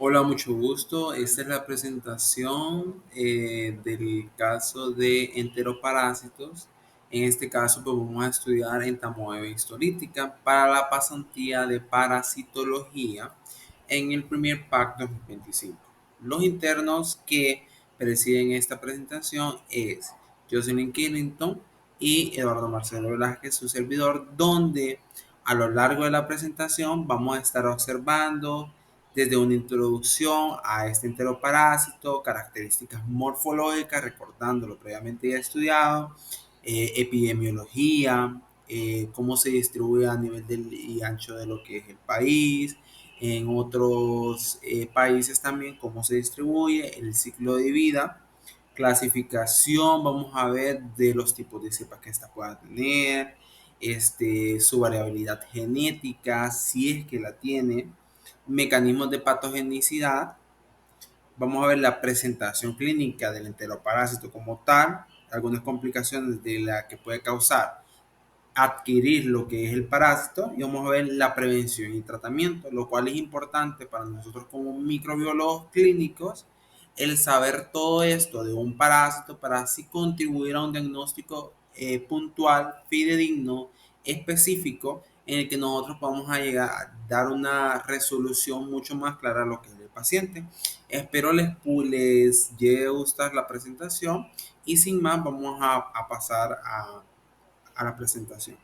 Hola, mucho gusto. Esta es la presentación del caso de enteroparásitos. En este caso, pues vamos a estudiar entamoeba histolítica para la pasantía de parasitología en el primer PAC 2025. Los internos que presiden esta presentación es Jocelyn Killington y Eduardo Marcelo Velázquez, su servidor, donde a lo largo de la presentación vamos a estar observando desde una introducción a este enteroparásito, características morfológicas, recordando lo previamente ya estudiado, epidemiología, cómo se distribuye a nivel del y ancho de lo que es el país, en otros países también cómo se distribuye, el ciclo de vida, clasificación, vamos a ver de los tipos de cepas que esta pueda tener, su variabilidad genética, si es que la tiene, mecanismos de patogenicidad. Vamos a ver la presentación clínica del enteroparásito como tal, algunas complicaciones de la que puede causar adquirir lo que es el parásito y vamos a ver la prevención y tratamiento, lo cual es importante para nosotros como microbiólogos clínicos el saber todo esto de un parásito para así contribuir a un diagnóstico puntual, fidedigno, específico en el que nosotros vamos a llegar a dar una resolución mucho más clara a lo que es el paciente. Espero les llegue a gustar la presentación y sin más vamos a pasar a la presentación.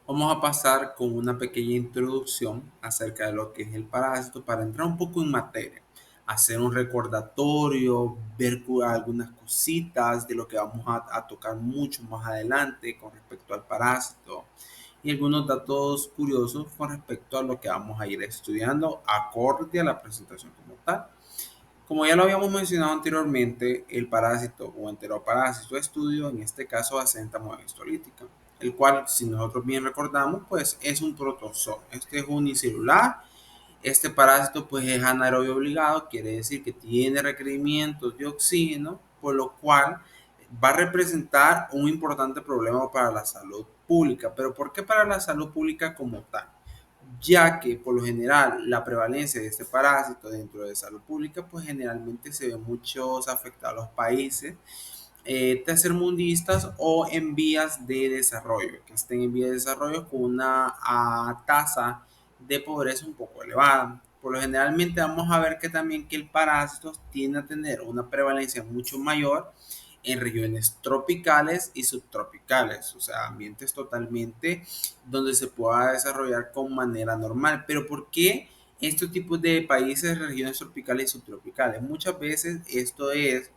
Vamos a pasar con una pequeña introducción acerca de lo que es el parásito para entrar un poco en materia, hacer un recordatorio, ver algunas cositas de lo que vamos a tocar mucho más adelante con respecto al parásito y algunos datos curiosos con respecto a lo que vamos a ir estudiando acorde a la presentación como tal. Como ya lo habíamos mencionado anteriormente, el parásito o enteroparásito estudio en este caso asenta entamoeba histolítica, el cual, si nosotros bien recordamos, pues es un protozoo. Este es unicelular. Este parásito pues es anaerobio obligado, quiere decir que tiene requerimientos de oxígeno, por lo cual va a representar un importante problema para la salud pública. Pero ¿por qué para la salud pública como tal? Ya que por lo general la prevalencia de este parásito dentro de salud pública, pues generalmente se ve muchos afectados a los países tercermundistas o en vías de desarrollo, que estén en vías de desarrollo con una tasa de pobreza un poco elevada. Por lo generalmente vamos a ver que también que el parásito tiende a tener una prevalencia mucho mayor en regiones tropicales y subtropicales, o sea, ambientes totalmente donde se pueda desarrollar con manera normal. Pero ¿por qué estos tipos de países, regiones tropicales y subtropicales? Muchas veces esto es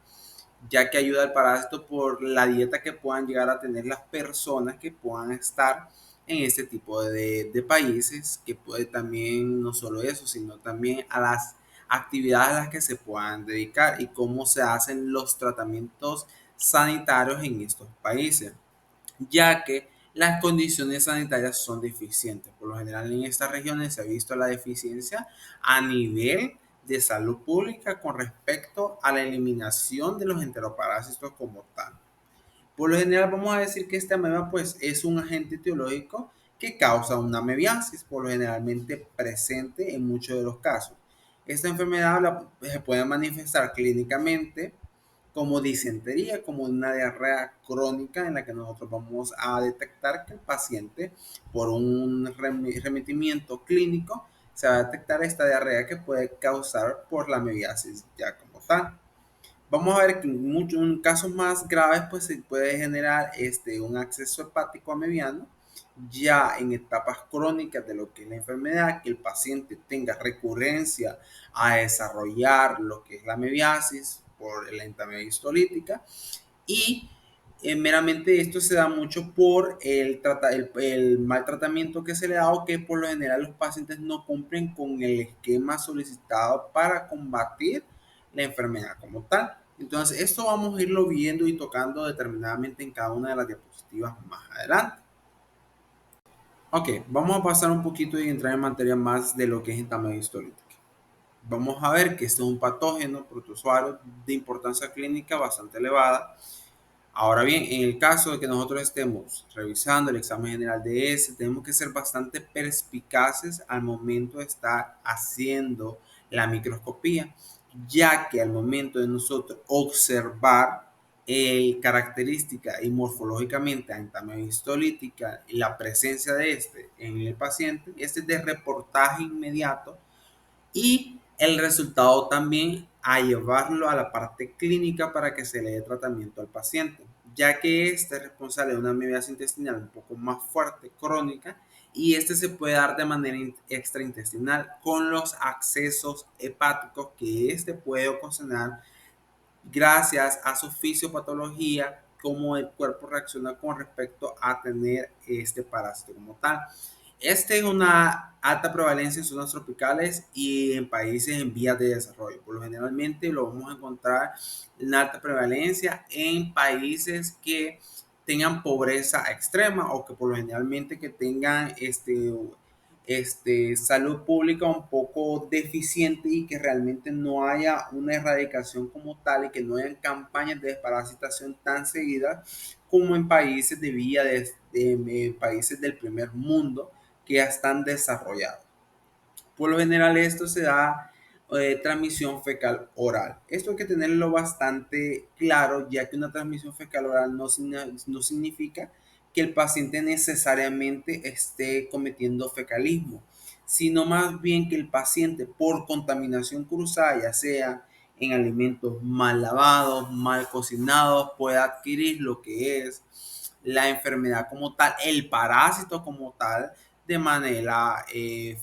ya que ayuda al parásito por la dieta que puedan llegar a tener las personas que puedan estar en este tipo de países, que puede también no solo eso, sino también a las actividades a las que se puedan dedicar y cómo se hacen los tratamientos sanitarios en estos países, ya que las condiciones sanitarias son deficientes. Por lo general en estas regiones se ha visto la deficiencia a nivel de salud pública con respecto a la eliminación de los enteroparásitos como tal. Por lo general vamos a decir que esta ameba pues es un agente etiológico que causa una amebiasis, por lo generalmente presente en muchos de los casos. Esta enfermedad se puede manifestar clínicamente como disentería, como una diarrea crónica en la que nosotros vamos a detectar que el paciente, por un remitimiento clínico, se va a detectar esta diarrea que puede causar por la amebiasis ya como tal. Vamos a ver que en casos más graves pues se puede generar un acceso hepático amebiano ya en etapas crónicas de lo que es la enfermedad, que el paciente tenga recurrencia a desarrollar lo que es la amebiasis por la entamoeba histolítica y meramente esto se da mucho por el mal tratamiento que se le da o que por lo general los pacientes no cumplen con el esquema solicitado para combatir la enfermedad como tal. Entonces, esto vamos a irlo viendo y tocando determinadamente en cada una de las diapositivas más adelante. Ok, vamos a pasar un poquito y entrar en materia más de lo que es entamoeba histolítica. Vamos a ver que este es un patógeno protozoario de importancia clínica bastante elevada. Ahora bien, en el caso de que nosotros estemos revisando el examen general de ese, tenemos que ser bastante perspicaces al momento de estar haciendo la microscopía, ya que al momento de nosotros observar característica y morfológicamente antamehistolítica y la presencia de este en el paciente, este es de reportaje inmediato y el resultado también a llevarlo a la parte clínica para que se le dé tratamiento al paciente, ya que este es responsable de una amibiasis intestinal un poco más fuerte, crónica, y este se puede dar de manera extraintestinal con los accesos hepáticos que este puede ocasionar gracias a su fisiopatología, cómo el cuerpo reacciona con respecto a tener este parásito como tal. Este es una alta prevalencia en zonas tropicales y en países en vías de desarrollo. Por lo generalmente lo vamos a encontrar en alta prevalencia en países que tengan pobreza extrema o que por lo generalmente que tengan salud pública un poco deficiente y que realmente no haya una erradicación como tal y que no hayan campañas de desparasitación tan seguidas como en países de vía de países del primer mundo que ya están desarrollados. Por lo general esto se da transmisión fecal oral. Esto hay que tenerlo bastante claro, ya que una transmisión fecal oral no significa que el paciente necesariamente esté cometiendo fecalismo, sino más bien que el paciente por contaminación cruzada, ya sea en alimentos mal lavados, mal cocinados, pueda adquirir lo que es la enfermedad como tal, el parásito como tal, de manera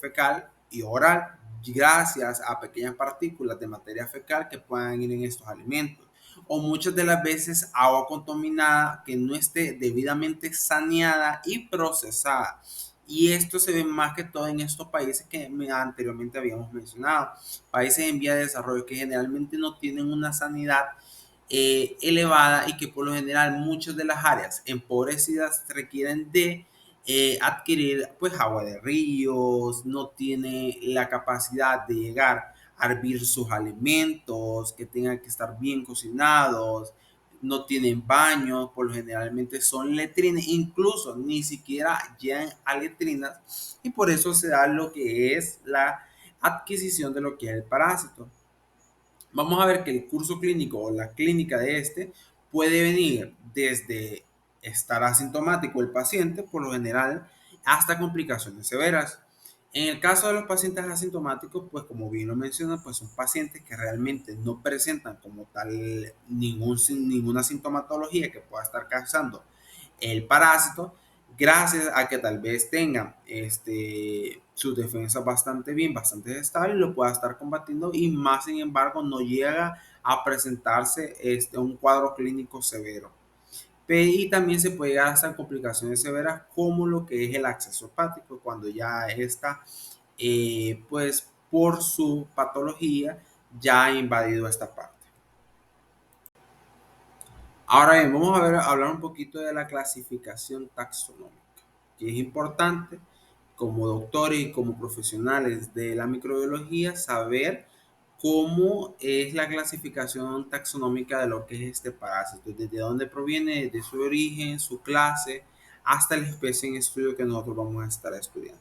fecal y oral, gracias a pequeñas partículas de materia fecal que puedan ir en estos alimentos. O muchas de las veces agua contaminada que no esté debidamente saneada y procesada. Y esto se ve más que todo en estos países que anteriormente habíamos mencionado. Países en vía de desarrollo que generalmente no tienen una sanidad elevada y que por lo general muchas de las áreas empobrecidas requieren de adquirir pues agua de ríos, no tiene la capacidad de llegar a hervir sus alimentos, que tengan que estar bien cocinados, no tienen baños, por lo generalmente son letrinas, incluso ni siquiera llegan a letrinas y por eso se da lo que es la adquisición de lo que es el parásito. Vamos a ver que el curso clínico o la clínica de este puede venir desde estar asintomático el paciente, por lo general, hasta complicaciones severas. En el caso de los pacientes asintomáticos, pues como bien lo menciona, pues son pacientes que realmente no presentan como tal ninguna sintomatología que pueda estar causando el parásito, gracias a que tal vez tengan sus defensas bastante bien, bastante estables, lo pueda estar combatiendo y más sin embargo no llega a presentarse un cuadro clínico severo. Y también se puede llegar a estar complicaciones severas como lo que es el acceso hepático, cuando ya está, pues por su patología, ya ha invadido esta parte. Ahora bien, vamos a hablar un poquito de la clasificación taxonómica, que es importante como doctores y como profesionales de la microbiología saber cómo es la clasificación taxonómica de lo que es este parásito, desde dónde proviene, desde su origen, su clase, hasta la especie en estudio que nosotros vamos a estar estudiando.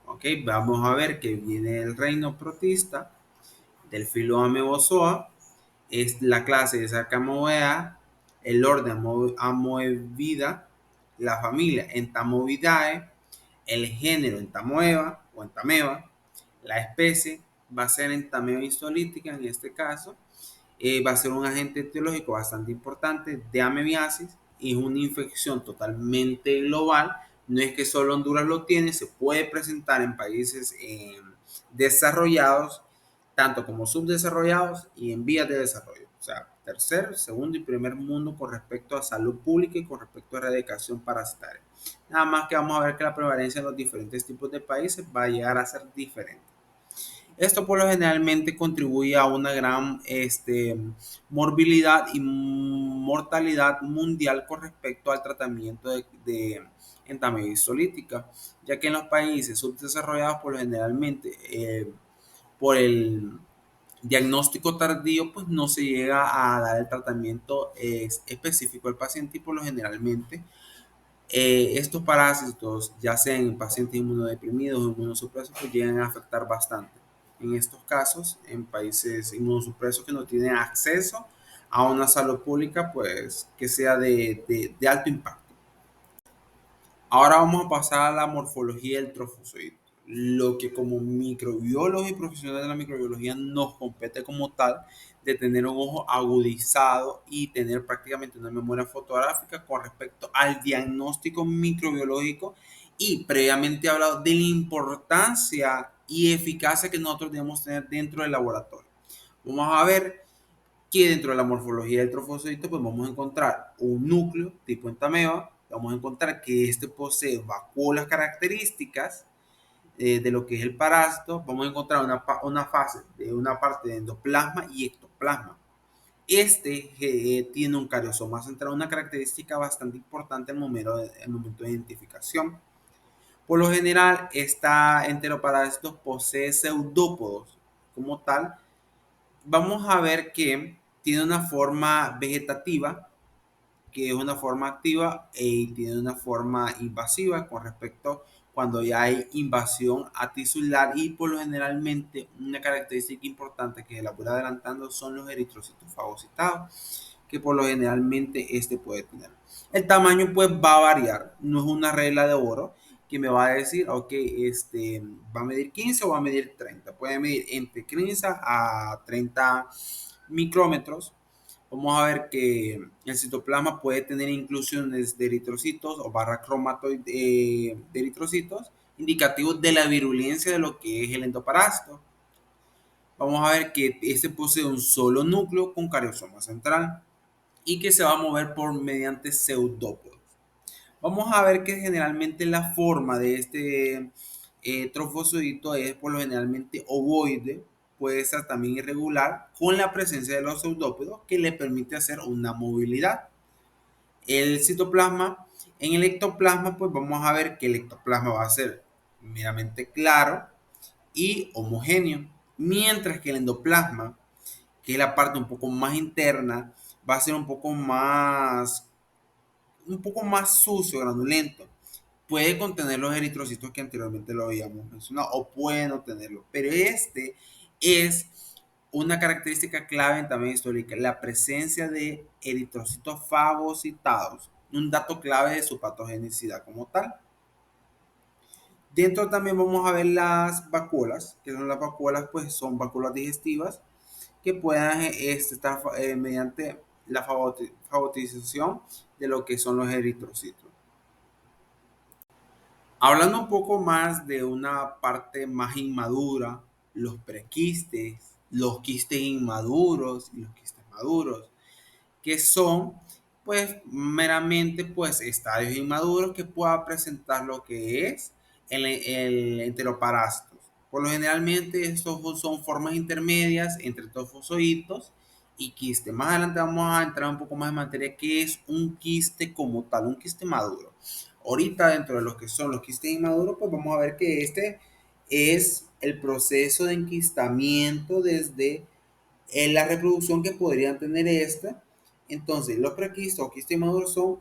Ok, vamos a ver que viene el reino protista, del filo Amebozoa, es la clase de Sacamoea, el orden Amoebida, la familia Entamoebidae, el género Entamoeba o Entameba, la especie va a ser Entameba histolítica en este caso, va a ser un agente etiológico bastante importante de amebiasis y es una infección totalmente global. No es que solo Honduras lo tiene, se puede presentar en países desarrollados, tanto como subdesarrollados y en vías de desarrollo. O sea, tercer, segundo y primer mundo con respecto a salud pública y con respecto a erradicación parasitaria. Nada más que vamos a ver que la prevalencia en los diferentes tipos de países va a llegar a ser diferente. Esto por lo generalmente contribuye a una gran morbilidad y mortalidad mundial con respecto al tratamiento de entamedia histolítica, ya que en los países subdesarrollados por lo generalmente por el diagnóstico tardío pues no se llega a dar el tratamiento específico al paciente y por lo generalmente estos parásitos, ya sean en pacientes inmunodeprimidos o inmunosupresos, pues llegan a afectar bastante. en estos casos, en países inmunosupresos que no tienen acceso a una salud pública, pues que sea de alto impacto. Ahora vamos a pasar a la morfología del trofozoito, lo que como microbiólogos y profesionales de la microbiología nos compete como tal de tener un ojo agudizado y tener prácticamente una memoria fotográfica con respecto al diagnóstico microbiológico y previamente hablado de la importancia y eficacia que nosotros debemos tener dentro del laboratorio. Vamos a ver que dentro de la morfología del trofozoito pues vamos a encontrar un núcleo tipo entameba, vamos a encontrar que este posee vacuolas características de lo que es el parásito, vamos a encontrar una fase de una parte de endoplasma y ectoplasma. Este tiene un cariosoma central, una característica bastante importante al momento de identificación. Por lo general, esta enteroparásito posee pseudópodos como tal. Vamos a ver que tiene una forma vegetativa, que es una forma activa, y tiene una forma invasiva con respecto cuando ya hay invasión atisular, y por lo generalmente una característica importante que la voy adelantando son los eritrocitos fagocitados, que por lo generalmente este puede tener. El tamaño pues va a variar, no es una regla de oro que me va a decir, ok, este va a medir 15 o va a medir 30, puede medir entre 15 a 30 micrómetros. Vamos a ver que el citoplasma puede tener inclusiones de eritrocitos o barra cromatoide de eritrocitos, indicativos de la virulencia de lo que es el endoparásito. Vamos a ver que este posee un solo núcleo con cariosoma central y que se va a mover por mediante pseudópodos. Vamos a ver que generalmente la forma de este trofozoito es por lo generalmente ovoide, puede ser también irregular, con la presencia de los pseudópodos que le permite hacer una movilidad. El citoplasma, en el ectoplasma, pues vamos a ver que el ectoplasma va a ser meramente claro y homogéneo, mientras que el endoplasma, que es la parte un poco más interna, va a ser un poco más sucio, granulento. Puede contener los eritrocitos que anteriormente lo habíamos mencionado, o puede no tenerlo, pero este es una característica clave en también histórica, la presencia de eritrocitos fagocitados, un dato clave de su patogenicidad como tal. Dentro también vamos a ver las vacuolas, que son las vacuolas, pues son vacuolas digestivas que puedan estar mediante la fagotización de lo que son los eritrocitos. Hablando un poco más de una parte más inmadura, los prequistes, los quistes inmaduros y los quistes maduros, que son pues meramente pues estadios inmaduros que pueda presentar lo que es el enteroparásitos. Por lo generalmente estos son formas intermedias entre trofozoitos y quiste. Más adelante vamos a entrar un poco más en materia que es un quiste como tal, un quiste maduro. Ahorita dentro de los que son los quistes inmaduros, pues vamos a ver que este es el proceso de enquistamiento desde la reproducción que podrían tener esta. Entonces, los prequistos o quistes maduros son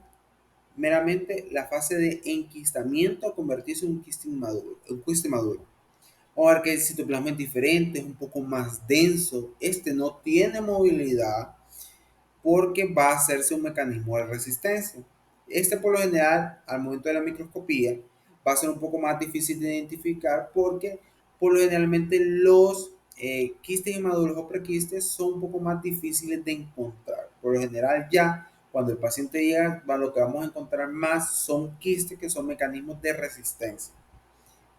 meramente la fase de enquistamiento a convertirse en un quiste maduro. Un quiste maduro. Vamos a ver que el citoplasma es diferente, es un poco más denso. Este no tiene movilidad porque va a hacerse un mecanismo de resistencia. Este por lo general, al momento de la microscopía, va a ser un poco más difícil de identificar porque por lo generalmente los quistes inmaduros o prequistes son un poco más difíciles de encontrar. Por lo general ya cuando el paciente llega, lo que vamos a encontrar más son quistes que son mecanismos de resistencia.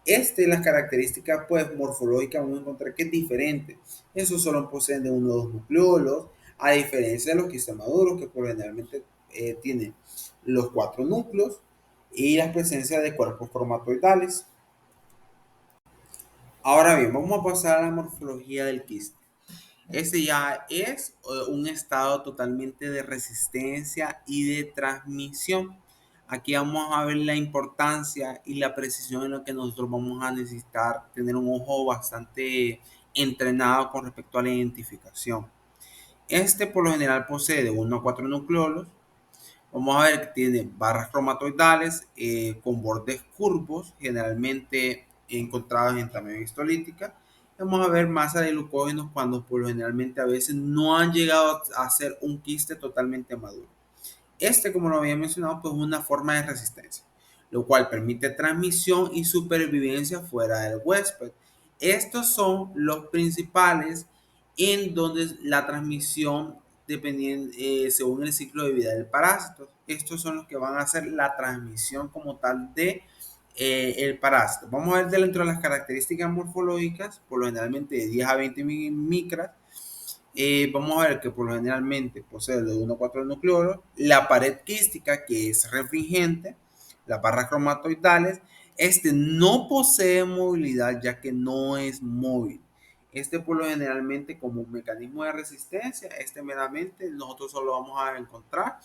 Las características pues morfológicas vamos a encontrar que es diferente. Esos solo poseen de uno o dos nucleolos, a diferencia de los quistes maduros que por generalmente tienen los cuatro núcleos y la presencia de cuerpos cromatoidales. Ahora bien, vamos a pasar a la morfología del quiste. Ese ya es un estado totalmente de resistencia y de transmisión. Aquí vamos a ver la importancia y la precisión en lo que nosotros vamos a necesitar tener un ojo bastante entrenado con respecto a la identificación. Este por lo general posee de 1 a 4 nucleolos. Vamos a ver que tiene barras cromatoidales con bordes curvos, generalmente encontrados en tamaño histolítica, vamos a ver masa de glucógenos cuando por lo generalmente a veces no han llegado a ser un quiste totalmente maduro. Este, como lo había mencionado, pues es una forma de resistencia, lo cual permite transmisión y supervivencia fuera del huésped. Estos son los principales en donde la transmisión dependiendo, según el ciclo de vida del parásito. Estos son los que van a hacer la transmisión como tal de el parásito. Vamos a ver dentro de las características morfológicas, por lo generalmente de 10 a 20 micras. Vamos a ver que por lo generalmente posee de 1 a 4 nucleolos, la pared quística que es refringente, las barras cromatoidales. Este no posee movilidad ya que no es móvil. Este por lo generalmente como un mecanismo de resistencia, este meramente nosotros solo vamos a encontrar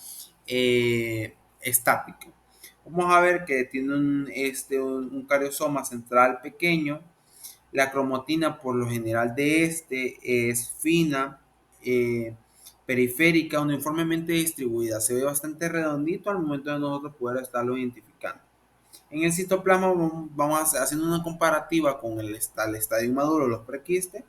estático. Vamos a ver que tiene un cariosoma central pequeño. La cromatina por lo general de este es fina, eh, periférica, uniformemente distribuida. Se ve bastante redondito al momento de nosotros poder estarlo identificando. En el citoplasma vamos haciendo una comparativa con el estadio maduro, los prequistes.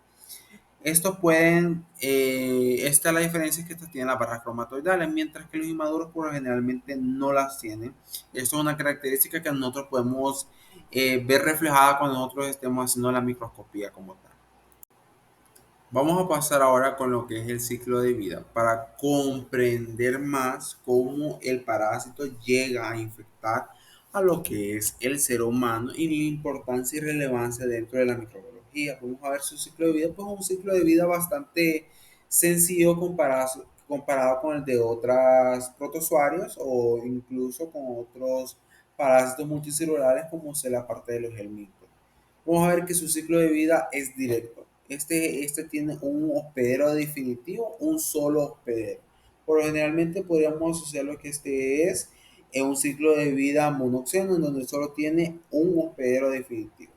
Estos pueden, esta es la diferencia, que estos tienen las barras cromatoidales, mientras que los inmaduros por lo generalmente no las tienen. Esto es una característica que nosotros podemos ver reflejada cuando nosotros estemos haciendo la microscopía como tal. Vamos a pasar ahora con lo que es el ciclo de vida para comprender más cómo el parásito llega a infectar a lo que es el ser humano y la importancia y relevancia dentro de la microbiología. Vamos a ver su ciclo de vida, pues un ciclo de vida bastante sencillo comparado con el de otras protozoarios o incluso con otros parásitos multicelulares como es la parte de los helmintos. Vamos a ver que su ciclo de vida es directo. Este tiene un hospedero definitivo, un solo hospedero. Por lo generalmente podríamos asociar lo que este es en un ciclo de vida monoxeno, en donde solo tiene un hospedero definitivo.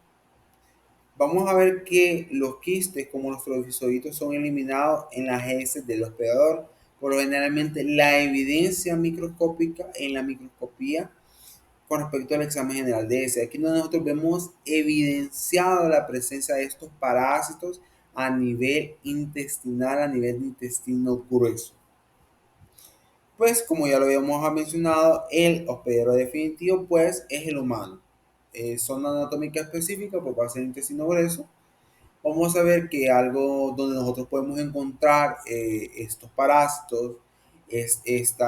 Vamos a ver que los quistes, como los trofizoitos, son eliminados en las heces del hospedador. Por lo generalmente la evidencia microscópica en la microscopía con respecto al examen general de ese. Aquí nosotros vemos evidenciado la presencia de estos parásitos a nivel intestinal, a nivel de intestino grueso. Pues como ya lo habíamos mencionado, el hospedero definitivo pues es el humano. Zona anatómica específica por base del intestino grueso. Vamos a ver que algo donde nosotros podemos encontrar estos parásitos es este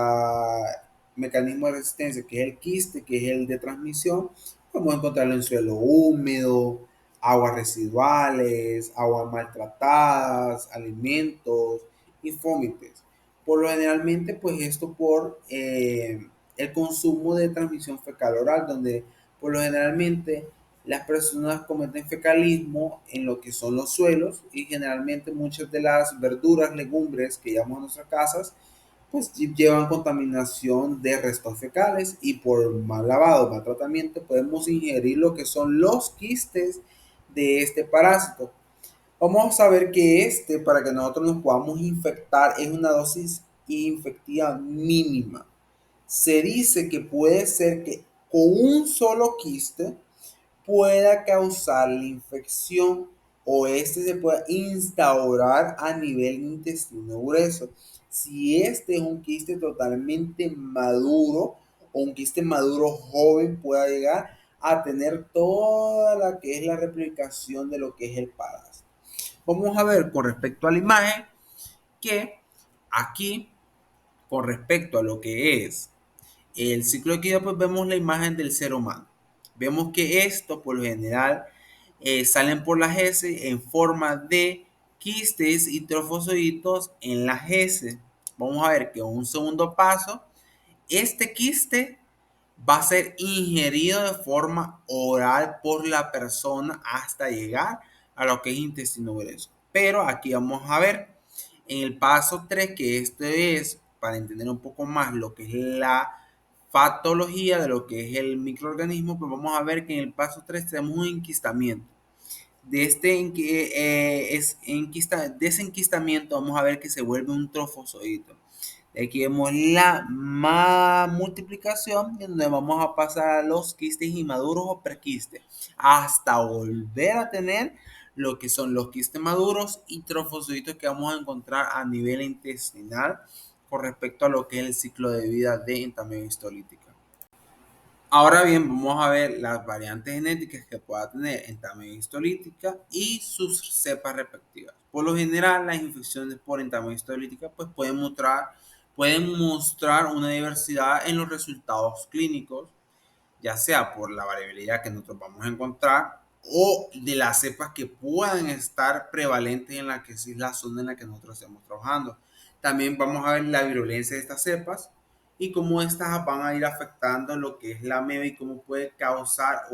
mecanismo de resistencia que es el quiste, que es el de transmisión. Podemos encontrarlo en suelo húmedo, aguas residuales, aguas maltratadas, alimentos y fómites. Por lo generalmente, pues esto por el consumo de transmisión fecal oral, donde por lo generalmente las personas cometen fecalismo en lo que son los suelos y generalmente muchas de las verduras, legumbres que llevamos a nuestras casas, pues llevan contaminación de restos fecales y por mal lavado, mal tratamiento, podemos ingerir lo que son los quistes de este parásito. Vamos a ver que para que nosotros nos podamos infectar, es una dosis infectiva mínima. Se dice que puede ser que con un solo quiste pueda causar la infección o este se pueda instaurar a nivel intestino grueso. Si este es un quiste totalmente maduro o un quiste maduro joven, pueda llegar a tener toda la que es la replicación de lo que es el parásito. Vamos a ver con respecto a la imagen que aquí, con respecto a lo que es el ciclo de vida, pues vemos la imagen del ser humano. Vemos que esto, por lo general, salen por las heces en forma de quistes y trofozoitos en las heces. Vamos a ver que en un segundo paso, este quiste va a ser ingerido de forma oral por la persona hasta llegar a lo que es intestino grueso. Pero aquí vamos a ver en el paso 3 que este es para entender un poco más lo que es la patología de lo que es el microorganismo, pues vamos a ver que en el paso 3 tenemos un enquistamiento. De de ese enquistamiento vamos a ver que se vuelve un trofozoito. Aquí vemos la multiplicación, en donde vamos a pasar a los quistes inmaduros o prequistes, hasta volver a tener lo que son los quistes maduros y trofocitos que vamos a encontrar a nivel intestinal con respecto a lo que es el ciclo de vida de entamedia histolítica. Ahora bien, vamos a ver las variantes genéticas que pueda tener entamedia histolítica y sus cepas respectivas. Por lo general, las infecciones por entamedia histolítica pues, pueden mostrar una diversidad en los resultados clínicos, ya sea por la variabilidad que nosotros vamos a encontrar o de las cepas que puedan estar prevalentes en la que es la zona en la que nosotros estamos trabajando. También vamos a ver la virulencia de estas cepas y cómo estas van a ir afectando lo que es la ameba y cómo puede causar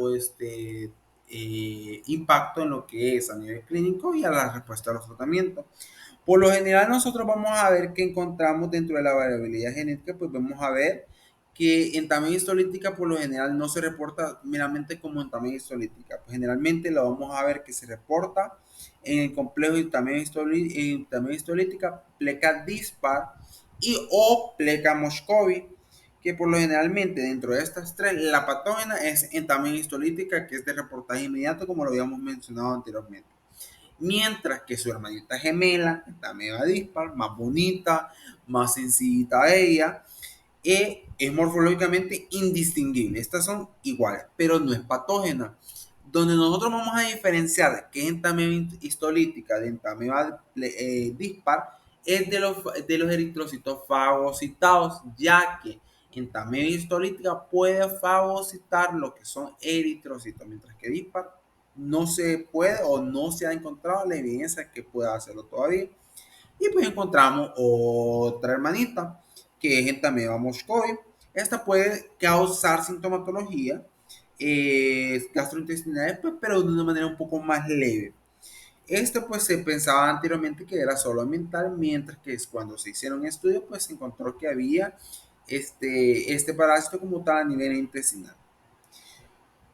impacto en lo que es a nivel clínico y a la respuesta a los tratamientos. Por lo general nosotros vamos a ver que encontramos dentro de la variabilidad genética, pues vamos a ver que en tamaño histolítica por lo general no se reporta meramente como en tamaño histolítica. Pues generalmente lo vamos a ver que se reporta en el complejo de tamaño histolítica, pleca dispar y o pleca Moscovy, que por lo generalmente dentro de estas tres, la patógena es en tamaño histolítica, que es de reportaje inmediato, como lo habíamos mencionado anteriormente. Mientras que su hermanita gemela, esta ameba dispar, más bonita, más sencillita ella, es morfológicamente indistinguible. Estas son iguales, pero no es patógena. Donde nosotros vamos a diferenciar que es entameba histolítica de entameba dispar es de los eritrocitos fagocitados, ya que entameba histolítica puede fagocitar lo que son eritrocitos, mientras que dispar no se puede o no se ha encontrado la evidencia que pueda hacerlo todavía. Y pues encontramos otra hermanita que es Entamoeba moscovi. Esta puede causar sintomatología gastrointestinal, pues, pero de una manera un poco más leve. Esto pues se pensaba anteriormente que era solo ambiental, mientras que cuando se hicieron estudios pues se encontró que había este parásito como tal a nivel intestinal.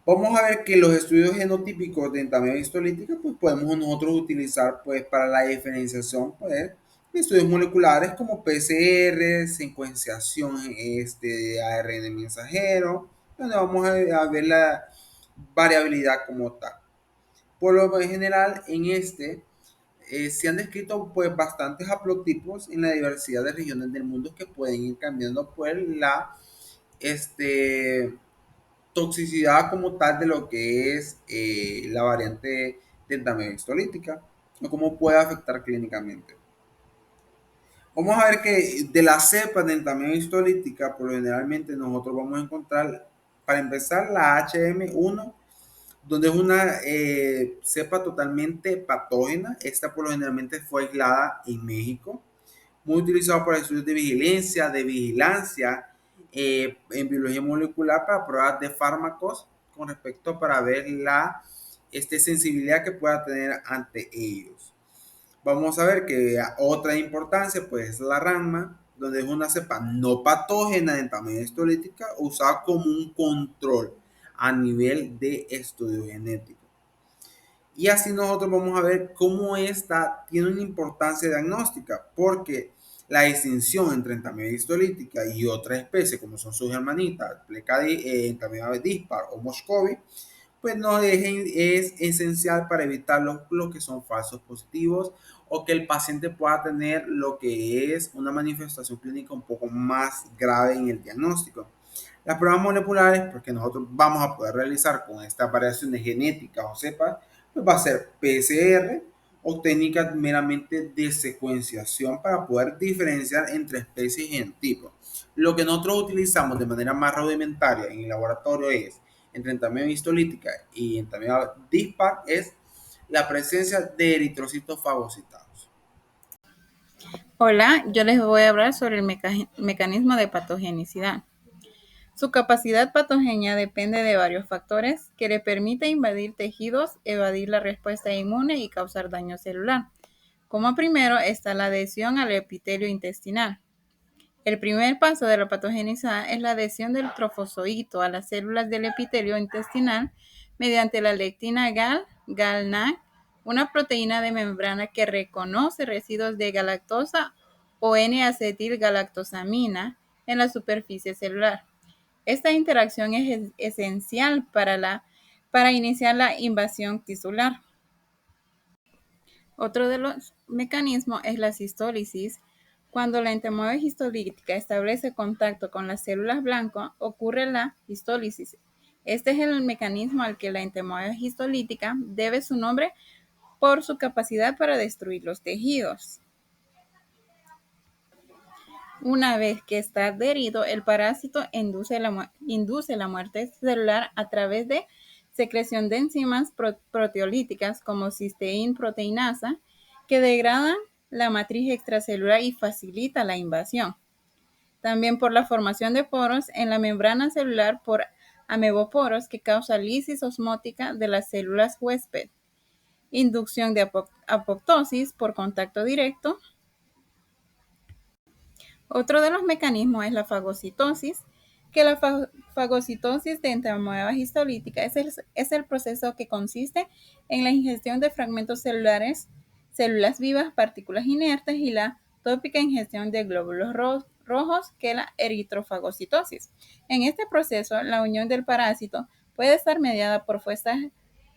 Vamos a ver que los estudios genotípicos de entamedia histolítica, pues podemos nosotros utilizar pues para la diferenciación pues estudios moleculares como PCR, secuenciación de ARN mensajero, donde vamos a ver la variabilidad como tal. Por lo general en se han descrito pues bastantes haplotipos en la diversidad de regiones del mundo que pueden ir cambiando pues la este toxicidad como tal de lo que es la variante de histolítica o cómo puede afectar clínicamente. Vamos a ver que de las cepas de entamoeba histolítica, por lo generalmente nosotros vamos a encontrar, para empezar, la HM1, donde es una cepa totalmente patógena. Esta por lo generalmente fue aislada en México, muy utilizado para estudios de vigilancia en biología molecular para pruebas de fármacos con respecto para ver la sensibilidad que pueda tener ante ellos. Vamos a ver que otra importancia pues es la RAMA, donde es una cepa no patógena en tamaño histolítica usada como un control a nivel de estudio genético. Y así nosotros vamos a ver cómo esta tiene una importancia diagnóstica, porque la distinción entre entamoeba histolítica y otra especie, como son sus hermanitas, entamoeba dispar o Moscovy, pues no es esencial para evitar lo que son falsos positivos o que el paciente pueda tener lo que es una manifestación clínica un poco más grave en el diagnóstico. Las pruebas moleculares, porque nosotros vamos a poder realizar con estas variaciones genéticas o cepas, pues va a ser PCR o técnicas meramente de secuenciación para poder diferenciar entre especies y genotipos. Lo que nosotros utilizamos de manera más rudimentaria en el laboratorio es entre entamoeba histolítica y entamoeba dispar es la presencia de eritrocitos fagocitados. Hola, yo les voy a hablar sobre el mecanismo de patogenicidad. Su capacidad patogenia depende de varios factores que le permiten invadir tejidos, evadir la respuesta inmune y causar daño celular. Como primero está la adhesión al epitelio intestinal. El primer paso de la patogenicidad es la adhesión del trofozoito a las células del epitelio intestinal mediante la lectina GAL-NAC, una proteína de membrana que reconoce residuos de galactosa o N-acetilgalactosamina en la superficie celular. Esta interacción es esencial para iniciar la invasión tisular. Otro de los mecanismos es la cistólisis. Cuando la entamoeba histolítica establece contacto con las células blanco, ocurre la histólisis. Este es el mecanismo al que la entamoeba histolítica debe su nombre por su capacidad para destruir los tejidos. Una vez que está adherido, el parásito induce la muerte celular a través de secreción de enzimas proteolíticas como cisteína proteinasa que degradan la matriz extracelular y facilita la invasión. También por la formación de poros en la membrana celular por ameboporos que causa lisis osmótica de las células huésped, inducción de apoptosis por contacto directo. Otro de los mecanismos es la fagocitosis, que la fagocitosis de entamoeba histolítica es el proceso que consiste en la ingestión de fragmentos celulares, células vivas, partículas inertes y la tópica ingestión de glóbulos rojos, que es la eritrofagocitosis. En este proceso, la unión del parásito puede estar mediada por fuerzas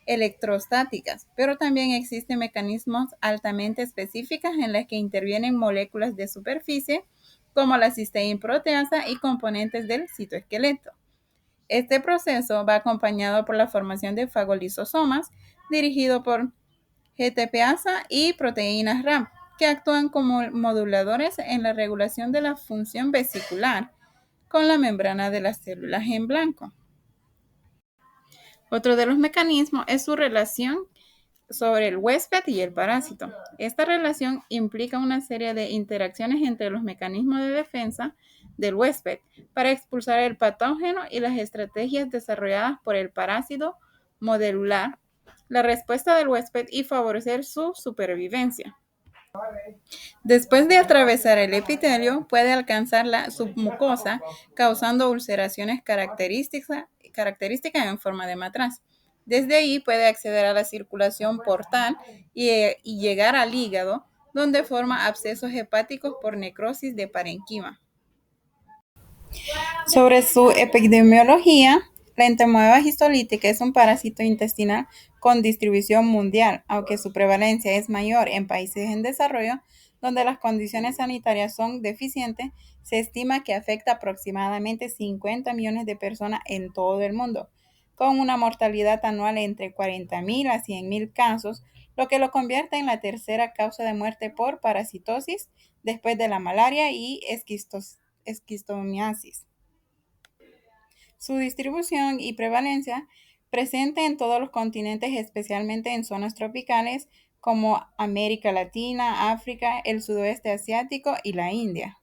electrostáticas, pero también existen mecanismos altamente específicos en los que intervienen moléculas de superficie como la cisteína proteasa y componentes del citoesqueleto. Este proceso va acompañado por la formación de fagolisosomas dirigido por GTPasa y proteínas RAM, que actúan como moduladores en la regulación de la función vesicular con la membrana de las células en blanco. Otro de los mecanismos es su relación sobre el huésped y el parásito. Esta relación implica una serie de interacciones entre los mecanismos de defensa del huésped para expulsar el patógeno y las estrategias desarrolladas por el parásito modular la respuesta del huésped y favorecer su supervivencia. Después de atravesar el epitelio, puede alcanzar la submucosa, causando ulceraciones características en forma de matraz. Desde ahí puede acceder a la circulación portal y llegar al hígado, donde forma abscesos hepáticos por necrosis de parenquima. Sobre su epidemiología, la entamoeba histolítica es un parásito intestinal con distribución mundial, aunque su prevalencia es mayor en países en desarrollo, donde las condiciones sanitarias son deficientes. Se estima que afecta aproximadamente 50 millones de personas en todo el mundo, con una mortalidad anual entre 40.000 a 100.000 casos, lo que lo convierte en la tercera causa de muerte por parasitosis después de la malaria y esquistomiasis. Su distribución y prevalencia presente en todos los continentes, especialmente en zonas tropicales como América Latina, África, el sudoeste asiático y la India.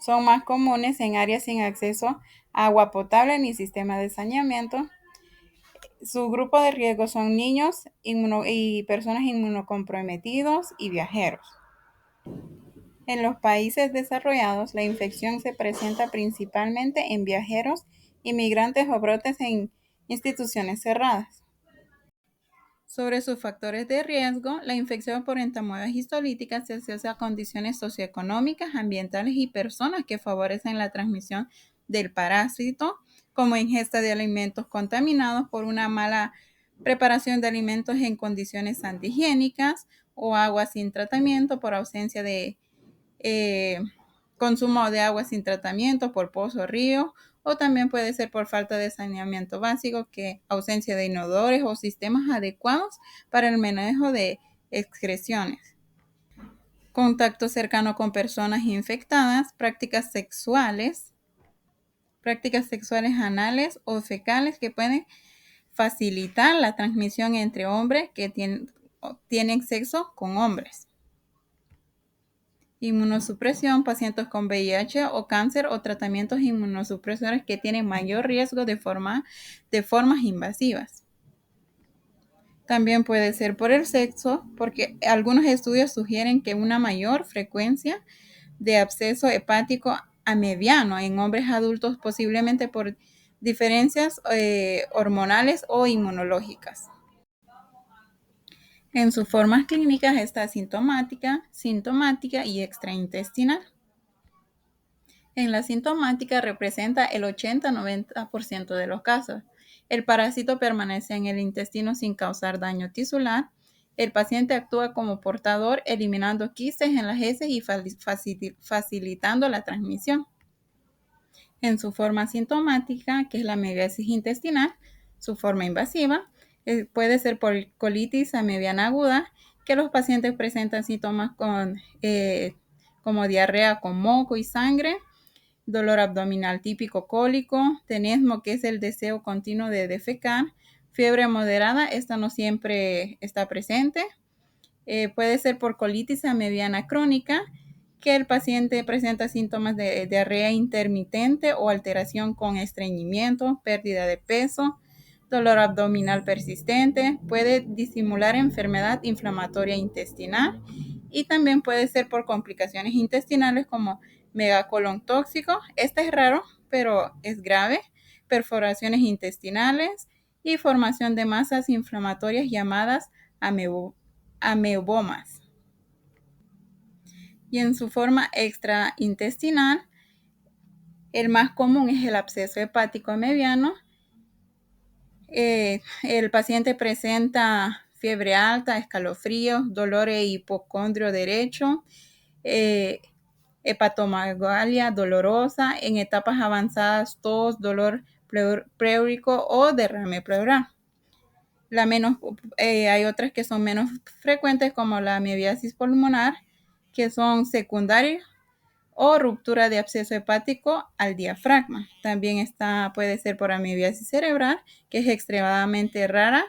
Son más comunes en áreas sin acceso a agua potable ni sistema de saneamiento. Su grupo de riesgo son niños y personas inmunocomprometidos y viajeros. En los países desarrollados, la infección se presenta principalmente en viajeros, inmigrantes o brotes en instituciones cerradas. Sobre sus factores de riesgo, la infección por entamoeba histolítica se asocia a condiciones socioeconómicas, ambientales y personas que favorecen la transmisión del parásito, como ingesta de alimentos contaminados por una mala preparación de alimentos en condiciones antihigiénicas o agua sin tratamiento por ausencia de consumo de agua sin tratamiento por pozo o río, o también puede ser por falta de saneamiento básico, que ausencia de inodores o sistemas adecuados para el manejo de excreciones. Contacto cercano con personas infectadas, prácticas sexuales anales o fecales que pueden facilitar la transmisión entre hombres que tienen sexo con hombres. Inmunosupresión, pacientes con VIH o cáncer o tratamientos inmunosupresores que tienen mayor riesgo de formas invasivas. También puede ser por el sexo, porque algunos estudios sugieren que una mayor frecuencia de absceso hepático a mediano en hombres adultos, posiblemente por diferencias hormonales o inmunológicas. En sus formas clínicas está sintomática y extraintestinal. En la sintomática representa el 80-90% de los casos. El parásito permanece en el intestino sin causar daño tisular. El paciente actúa como portador, eliminando quistes en las heces y facilitando la transmisión. En su forma sintomática, que es la amebiasis intestinal, su forma invasiva, puede ser por colitis amebiana aguda, que los pacientes presentan síntomas como diarrea con moco y sangre, dolor abdominal típico cólico, tenesmo, que es el deseo continuo de defecar, fiebre moderada, esta no siempre está presente. Puede ser por colitis amebiana crónica, que el paciente presenta síntomas de diarrea intermitente o alteración con estreñimiento, pérdida de peso, dolor abdominal persistente, puede disimular enfermedad inflamatoria intestinal y también puede ser por complicaciones intestinales como megacolon tóxico. Este es raro, pero es grave, perforaciones intestinales y formación de masas inflamatorias llamadas amebomas. Y en su forma extraintestinal, el más común es el absceso hepático amebiano. El paciente presenta fiebre alta, escalofríos, dolor e hipocondrio derecho, hepatomegalia dolorosa, en etapas avanzadas tos, dolor pleúrico o derrame pleural. Hay otras que son menos frecuentes, como la amebiasis pulmonar, que son secundarias, o ruptura de absceso hepático al diafragma. También puede ser por amebiasis cerebral, que es extremadamente rara,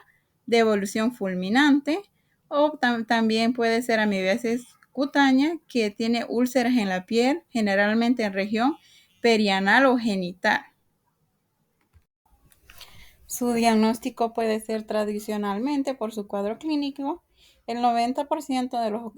de evolución fulminante, o también puede ser amebiasis cutánea, que tiene úlceras en la piel, generalmente en región perianal o genital. Su diagnóstico puede ser tradicionalmente por su cuadro clínico. El 90% de los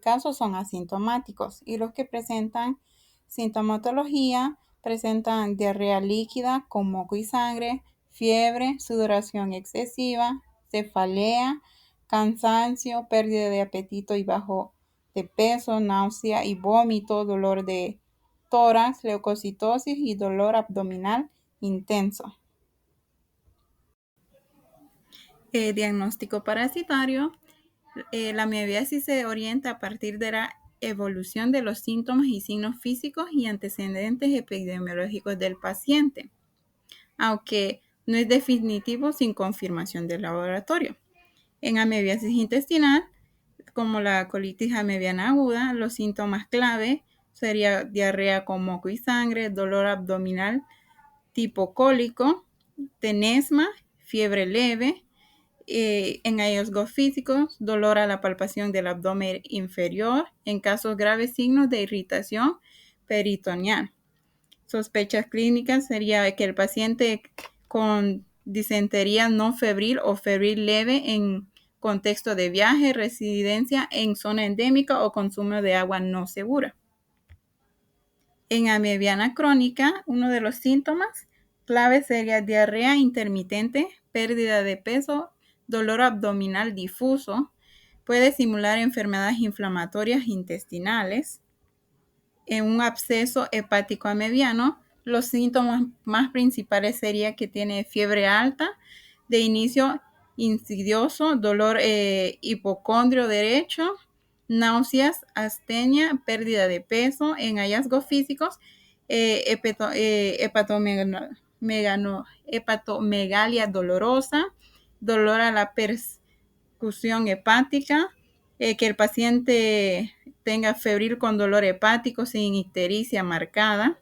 casos son asintomáticos y los que presentan sintomatología presentan diarrea líquida con moco y sangre, fiebre, sudoración excesiva, cefalea, cansancio, pérdida de apetito y bajo de peso, náusea y vómito, dolor de tórax, leucocitosis y dolor abdominal intenso. Diagnóstico parasitario. La amebiasis se orienta a partir de la evolución de los síntomas y signos físicos y antecedentes epidemiológicos del paciente, aunque no es definitivo sin confirmación del laboratorio. En amebiasis intestinal, como la colitis amebiana aguda, los síntomas clave sería diarrea con moco y sangre, dolor abdominal tipo cólico, tenesma, fiebre leve, en hallazgos físicos, dolor a la palpación del abdomen inferior, en casos graves signos de irritación peritoneal. Sospechas clínicas sería que el paciente con disentería no febril o febril leve en contexto de viaje, residencia en zona endémica o consumo de agua no segura. En amebiana crónica, uno de los síntomas clave sería diarrea intermitente, pérdida de peso, dolor abdominal difuso, puede simular enfermedades inflamatorias intestinales. En un absceso hepático amebiano, los síntomas más principales sería que tiene fiebre alta, de inicio insidioso, dolor hipocondrio derecho, náuseas, astenia, pérdida de peso. En hallazgos físicos, hepatomegalia dolorosa, dolor a la percusión hepática, que el paciente tenga febril con dolor hepático sin ictericia marcada.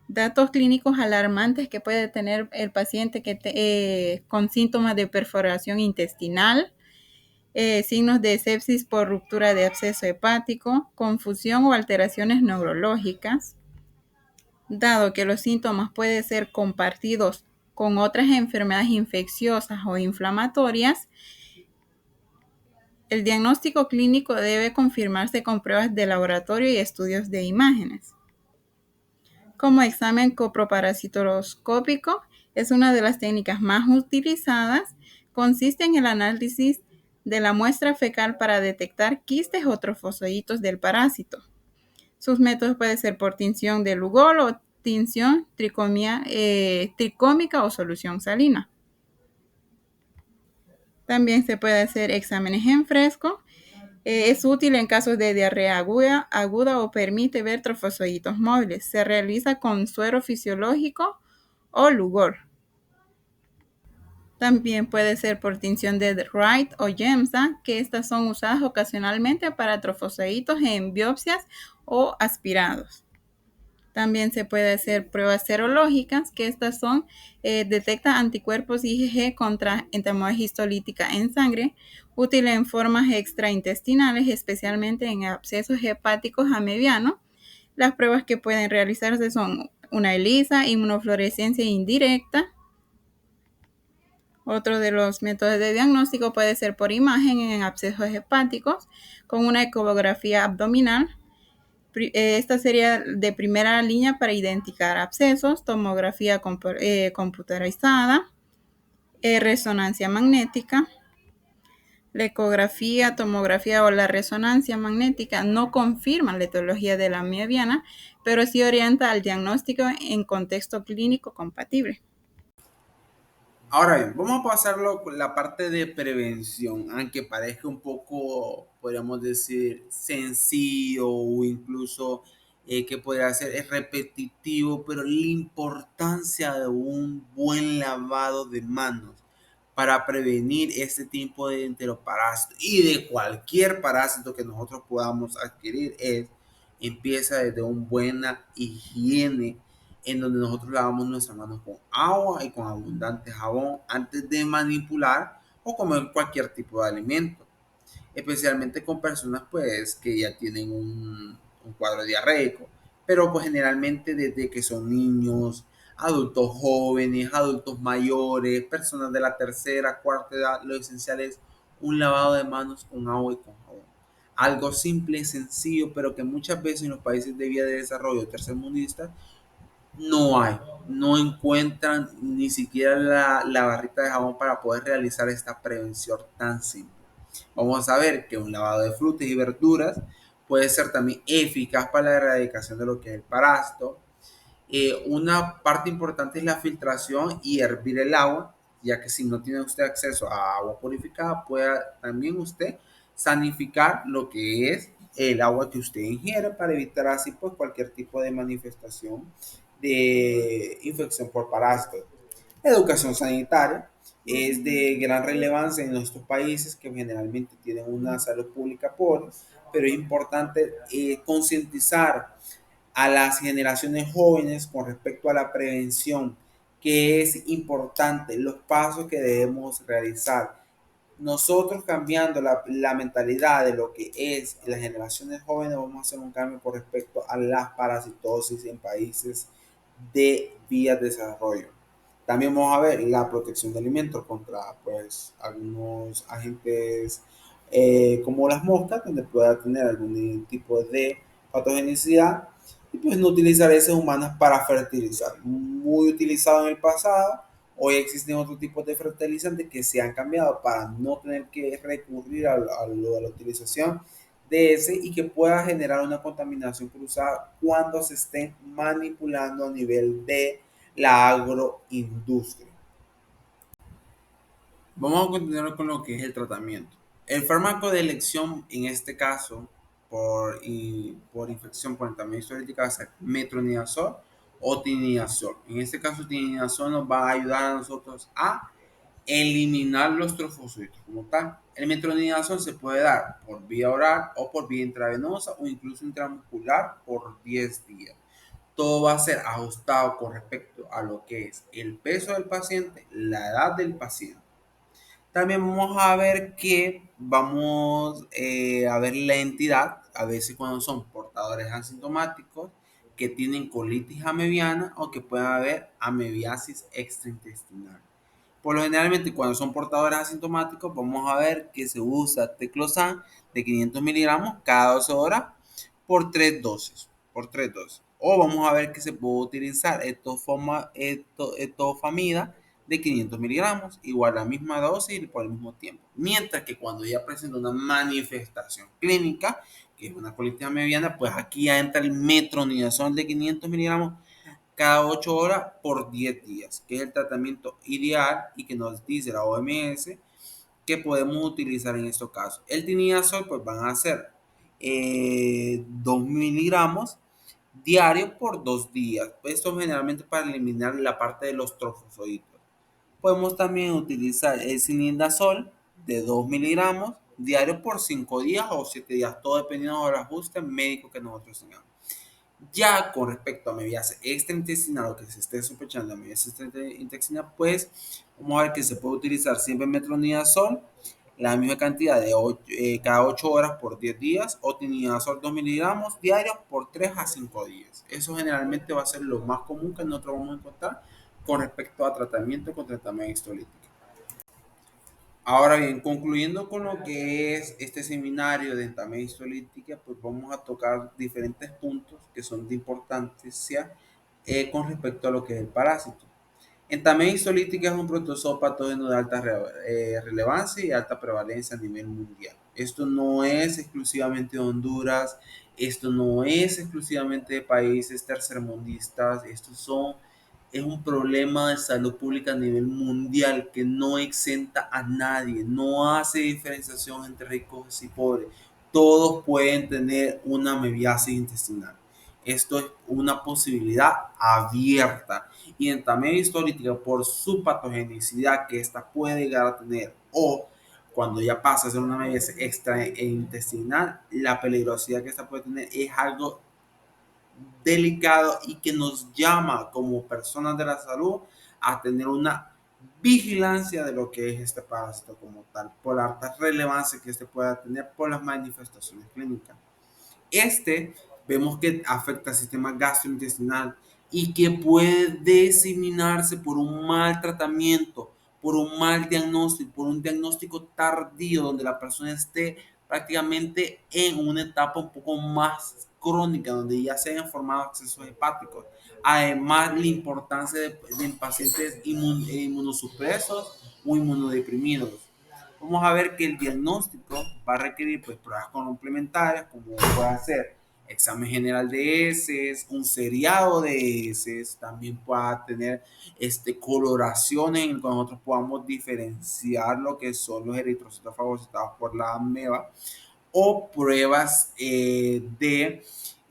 Datos clínicos alarmantes que puede tener el paciente con síntomas de perforación intestinal, signos de sepsis por ruptura de absceso hepático, confusión o alteraciones neurológicas. Dado que los síntomas pueden ser compartidos con otras enfermedades infecciosas o inflamatorias, el diagnóstico clínico debe confirmarse con pruebas de laboratorio y estudios de imágenes. Como examen coproparasitoscópico, es una de las técnicas más utilizadas. Consiste en el análisis de la muestra fecal para detectar quistes o trofosoditos del parásito. Sus métodos pueden ser por tinción de Lugol o tinción tricómica o solución salina. También se puede hacer exámenes en fresco. Es útil en casos de diarrea aguda o permite ver trofosoditos móviles. Se realiza con suero fisiológico o Lugol. También puede ser por tinción de Wright o Gemsa, que estas son usadas ocasionalmente para trofosoditos en biopsias o aspirados. También se puede hacer pruebas serológicas, que estas son, detectan anticuerpos IgG contra entamoeba histolítica en sangre, útil en formas extraintestinales, especialmente en abscesos hepáticos amebianos. Las pruebas que pueden realizarse son una ELISA, inmunofluorescencia indirecta. Otro de los métodos de diagnóstico puede ser por imagen en abscesos hepáticos, con una ecografía abdominal. Esta sería de primera línea para identificar abscesos, tomografía computarizada, resonancia magnética. La ecografía, tomografía o la resonancia magnética no confirman la etiología de la amebiana, pero sí orienta al diagnóstico en contexto clínico compatible. Ahora bien, vamos a pasarlo con la parte de prevención, aunque parezca un poco, podríamos decir, sencillo o incluso que podría ser es repetitivo, pero la importancia de un buen lavado de manos para prevenir este tipo de enteroparásitos y de cualquier parásito que nosotros podamos adquirir empieza desde una buena higiene en donde nosotros lavamos nuestras manos con agua y con abundante jabón antes de manipular o comer cualquier tipo de alimento, especialmente con personas pues que ya tienen un cuadro diarreico, pero pues generalmente desde que son niños, adultos jóvenes, adultos mayores, personas de la tercera, cuarta edad, lo esencial es un lavado de manos con agua y con jabón. Algo simple, sencillo, pero que muchas veces en los países de vía de desarrollo tercermundistas no hay, no encuentran ni siquiera la barrita de jabón para poder realizar esta prevención tan simple. Vamos a ver que un lavado de frutas y verduras puede ser también eficaz para la erradicación de lo que es el parásito. Una parte importante es la filtración y hervir el agua, ya que si no tiene usted acceso a agua purificada, pueda también usted sanificar lo que es el agua que usted ingiere para evitar así pues cualquier tipo de manifestación de infección por parásitos. Educación sanitaria es de gran relevancia en nuestros países que generalmente tienen una salud pública pobre, pero es importante concientizar a las generaciones jóvenes con respecto a la prevención, que es importante, los pasos que debemos realizar. Nosotros cambiando la mentalidad de lo que es las generaciones jóvenes, vamos a hacer un cambio con respecto a la parasitosis en países de vías de desarrollo. También vamos a ver la protección de alimentos contra pues algunos agentes como las moscas, donde pueda tener algún tipo de patogenicidad y pues no utilizar heces humanas para fertilizar. Muy utilizado en el pasado, hoy existen otros tipos de fertilizantes que se han cambiado para no tener que recurrir a la utilización de ese y que pueda generar una contaminación cruzada cuando se estén manipulando a nivel de la agroindustria. Vamos a continuar con lo que es el tratamiento. El fármaco de elección, en este caso, por infección por enfermedad histolítica, va a ser metronidazol o tinidazol. En este caso, tinidazol nos va a ayudar a nosotros a eliminar los trofocitos como tal. El metronidazol se puede dar por vía oral o por vía intravenosa o incluso intramuscular por 10 días. Todo va a ser ajustado con respecto a lo que es el peso del paciente, la edad del paciente. También vamos a ver que vamos a ver la entidad, a veces cuando son portadores asintomáticos que tienen colitis amebiana o que pueden haber amebiasis extraintestinal. Por lo generalmente cuando son portadores asintomáticos vamos a ver que se usa teclosan de 500 miligramos cada 12 horas por 3 dosis. O vamos a ver que se puede utilizar etofamida de 500 miligramos, igual la misma dosis y por el mismo tiempo. Mientras que cuando ya presenta una manifestación clínica, que es una colitis amebiana, pues aquí ya entra el metronidazol de 500 miligramos cada 8 horas por 10 días, que es el tratamiento ideal y que nos dice la OMS que podemos utilizar en estos casos. El tinidazol pues van a ser 2 miligramos diario por 2 días. Esto generalmente para eliminar la parte de los trofosforitos. Podemos también utilizar el sinindazol de 2 miligramos diario por 5 días o 7 días, todo dependiendo del ajuste médico que nosotros tengamos. Ya con respecto a medidas extraintestinal o que se esté sospechando de medidas extraintestinal, pues vamos a ver que se puede utilizar siempre metronidazol, la misma cantidad de cada 8 horas por 10 días, o tinidazol 2 miligramos diarios por 3 a 5 días. Eso generalmente va a ser lo más común que nosotros vamos a encontrar con respecto a tratamiento con tratamiento histolítico. Ahora bien, concluyendo con lo que es este seminario de anatomía histolítica, pues vamos a tocar diferentes puntos que son de importancia con respecto a lo que es el parásito. Anatomía histolítica es un protozoo patógeno de alta relevancia y alta prevalencia a nivel mundial. Esto no es exclusivamente de Honduras, esto no es exclusivamente de países tercermundistas, es un problema de salud pública a nivel mundial que no exenta a nadie, no hace diferenciación entre ricos y pobres. Todos pueden tener una amebiasis intestinal. Esto es una posibilidad abierta y en también histolítica por su patogenicidad que ésta puede llegar a tener o cuando ya pasa a ser una amebiasis extraintestinal, la peligrosidad que ésta puede tener es algo delicado y que nos llama como personas de la salud a tener una vigilancia de lo que es este parásito como tal, por la alta relevancia que este pueda tener por las manifestaciones clínicas. Este vemos que afecta al sistema gastrointestinal y que puede diseminarse por un mal tratamiento, por un mal diagnóstico, por un diagnóstico tardío donde la persona esté prácticamente en una etapa un poco más crónica, donde ya se hayan formado accesos hepáticos. Además, la importancia de pacientes inmunosupresos o inmunodeprimidos. Vamos a ver que el diagnóstico va a requerir pues, pruebas complementarias, como puede ser examen general de heces, un seriado de heces, también pueda tener coloraciones en que nosotros podamos diferenciar lo que son los eritrocitos fagocitados por la ameba, o pruebas de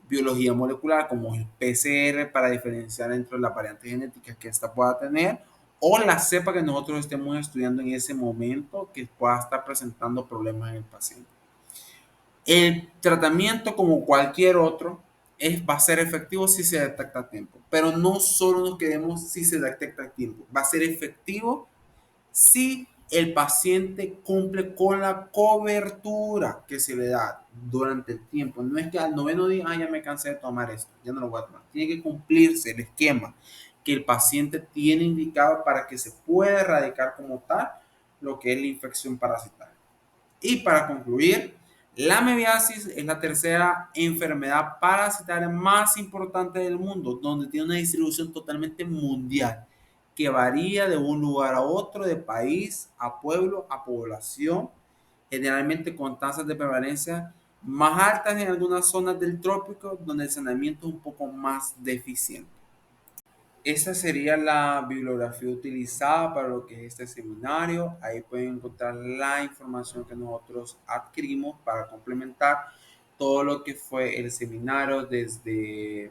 biología molecular como el PCR para diferenciar entre las variantes genéticas que ésta pueda tener o la cepa que nosotros estemos estudiando en ese momento que pueda estar presentando problemas en el paciente. El tratamiento, como cualquier otro, va a ser efectivo si se detecta a tiempo, pero no solo nos quedemos si se detecta a tiempo, va a ser efectivo si el paciente cumple con la cobertura que se le da durante el tiempo. No es que al noveno día, ya me cansé de tomar esto, ya no lo voy a tomar. Tiene que cumplirse el esquema que el paciente tiene indicado para que se pueda erradicar como tal lo que es la infección parasitaria. Y para concluir, la amebiasis es la tercera enfermedad parasitaria más importante del mundo, donde tiene una distribución totalmente mundial, que varía de un lugar a otro, de país a pueblo, a población, generalmente con tasas de prevalencia más altas en algunas zonas del trópico, donde el saneamiento es un poco más deficiente. Esa sería la bibliografía utilizada para lo que es este seminario. Ahí pueden encontrar la información que nosotros adquirimos para complementar todo lo que fue el seminario, desde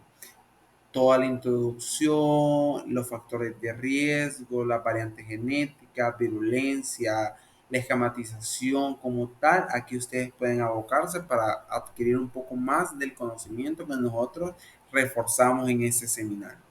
toda la introducción, los factores de riesgo, la variante genética, virulencia, la esquematización como tal. Aquí ustedes pueden abocarse para adquirir un poco más del conocimiento que nosotros reforzamos en este seminario.